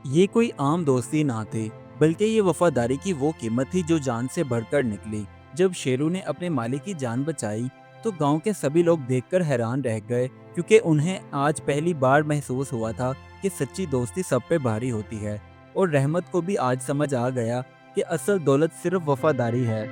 ये कोई आम दोस्ती ना थी, बल्कि ये वफादारी की वो कीमत थी जो जान से बढ़कर निकली। जब शेरू ने अपने मालिक की जान बचाई, तो गांव के सभी लोग देखकर हैरान रह गए, क्योंकि उन्हें आज पहली बार महसूस हुआ था कि सच्ची दोस्ती सब पे भारी होती है। और रहमत को भी आज समझ आ गया कि असल दौलत सिर्फ वफादारी है।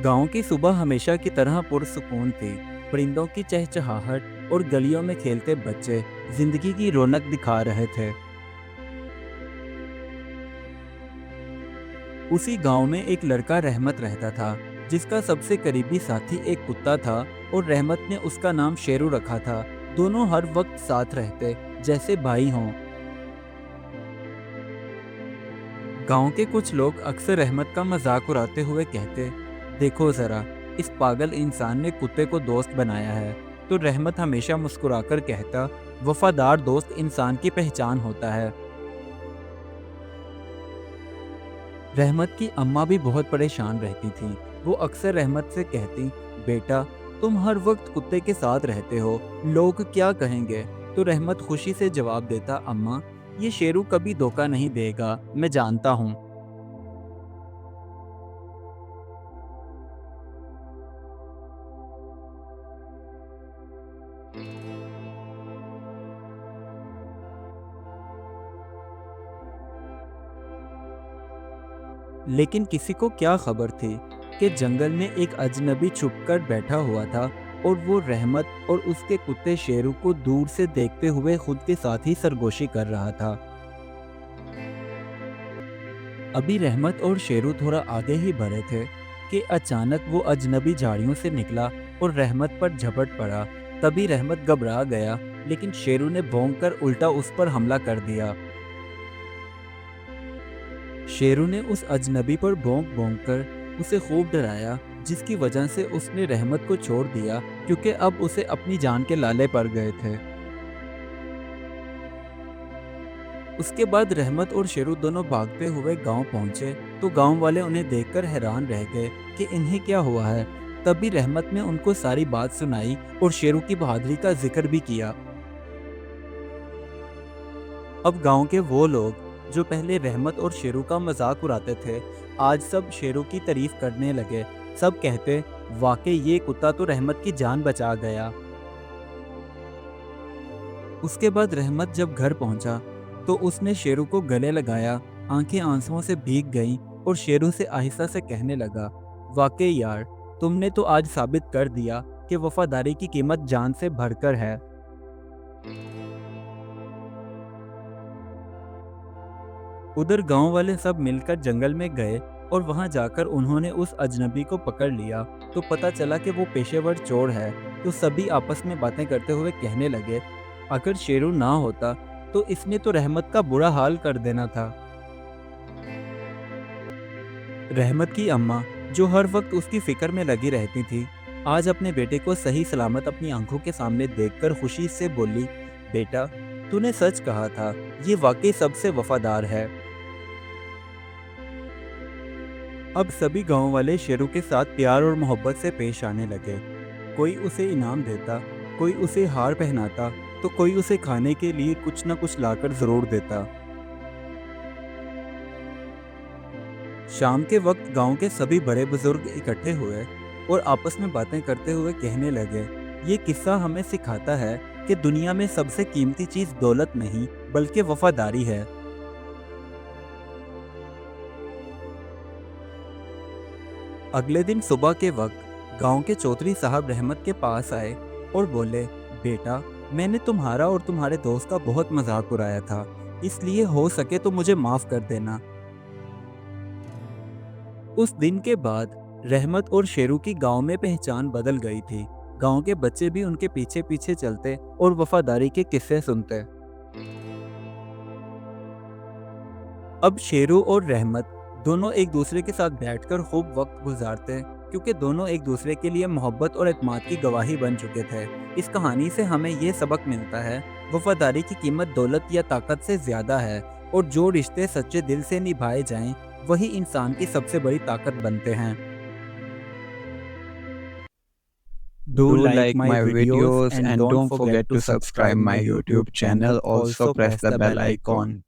गांव की सुबह हमेशा की तरह पुरसुकून थी। परिंदों की चहचहाहट और गलियों में खेलते बच्चे जिंदगी की रौनक दिखा रहे थे। उसी गांव में एक लड़का रहमत रहता था, जिसका सबसे करीबी साथी एक कुत्ता था। और रहमत ने उसका नाम शेरू रखा था। दोनों हर वक्त साथ रहते, जैसे भाई हों। गांव के कुछ लोग अक्सर रहमत का मजाक उड़ाते हुए कहते, देखो जरा, इस पागल इंसान ने कुत्ते को दोस्त बनाया है। तो रहमत हमेशा मुस्कुराकर कहता, वफादार दोस्त इंसान की पहचान होता है। रहमत की अम्मा भी बहुत परेशान रहती थी। वो अक्सर रहमत से कहती, बेटा, तुम हर वक्त कुत्ते के साथ रहते हो, लोग क्या कहेंगे। तो रहमत खुशी से जवाब देता, अम्मा, ये शेरू कभी धोखा नहीं देगा, मैं जानता हूँ। लेकिन किसी को क्या खबर थी कि जंगल में एक अजनबी छुपकर बैठा हुआ था, और वो रहमत और उसके कुत्ते शेरू को दूर से देखते हुए खुद के साथ ही सरगोशी कर रहा था। अभी रहमत और शेरू थोड़ा आगे ही बढ़े थे कि अचानक वो अजनबी झाड़ियों से निकला और रहमत पर झपट पड़ा। तभी रहमत घबरा गया, लेकिन शेरू ने भौंक कर उल्टा उस पर हमला कर दिया। शेरू ने उस अजनबी पर भौंक भौंक कर उसे खूब डराया, जिसकी वजह से उसने रहमत को छोड़ दिया, क्योंकि अब उसे अपनी जान के लाले पड़ गए थे। उसके बाद रहमत और शेरू दोनों भागते हुए गांव पहुंचे, तो गांव वाले उन्हें देखकर हैरान रह गए कि इन्हें क्या हुआ है। तभी रहमत ने उनको सारी बात सुनाई और शेरू की बहादुरी का जिक्र भी किया। अब गांव के वो लोग जो पहले रहमत और शेरू का मजाक उड़ाते थे, आज सब शेरू की तारीफ करने लगे। सब कहते, वाकई ये कुत्ता तो रहमत की जान बचा गया। उसके बाद रहमत जब घर पहुंचा, तो उसने शेरू को गले लगाया। आंखें आंसुओं से भीग गईं और शेरू से आहिस्ता से कहने लगा, वाकई यार, तुमने तो आज साबित कर दिया कि वफादारी की कीमत जान से बढ़कर है। उधर गांव वाले सब मिलकर जंगल में गए, और वहां जाकर उन्होंने उस अजनबी को पकड़ लिया। तो पता चला कि वो पेशेवर चोर है। तो सभी आपस में बातें करते हुए कहने लगे, अगर शेरू ना होता तो इसने तो रहमत का बुरा हाल कर देना था। रहमत की अम्मा, जो हर वक्त उसकी फिक्र में लगी रहती थी, आज अपने बेटे को सही सलामत अपनी आंखों के सामने देखकर खुशी से बोली, बेटा, तूने सच कहा था, ये वाकई सबसे वफादार है। अब सभी गांव वाले शेरू के साथ प्यार और मोहब्बत से पेश आने लगे। कोई उसे इनाम देता, कोई उसे हार पहनाता, तो कोई उसे खाने के लिए कुछ न कुछ लाकर जरूर देता। शाम के वक्त गांव के सभी बड़े बुजुर्ग इकट्ठे हुए और आपस में बातें करते हुए कहने लगे, ये किस्सा हमें सिखाता है कि दुनिया में सबसे कीमती चीज दौलत नहीं, बल्कि वफादारी है। अगले दिन सुबह के वक्त गांव के चौधरी साहब रहमत के पास आए और बोले, बेटा, मैंने तुम्हारा और तुम्हारे दोस्त का बहुत मजाक उड़ाया था, इसलिए हो सके तो मुझे माफ कर देना। उस दिन के बाद रहमत और शेरू की गांव में पहचान बदल गई थी। गांव के बच्चे भी उनके पीछे पीछे चलते और वफादारी के किस्से सुनते। अब शेरू और रहमत दोनों एक दूसरे के साथ बैठकर खूब वक्त गुजारते, क्योंकि दोनों एक दूसरे के लिए मोहब्बत और एतमाद की गवाही बन चुके थे। इस कहानी से हमें ये सबक मिलता है, वफादारी की कीमत दौलत या ताकत से ज्यादा है, और जो रिश्ते सच्चे दिल से निभाए जाएं, वही इंसान की सबसे बड़ी ताकत बनते हैं। Do like my videos and don't forget to subscribe my YouTube channel. Also press the bell icon.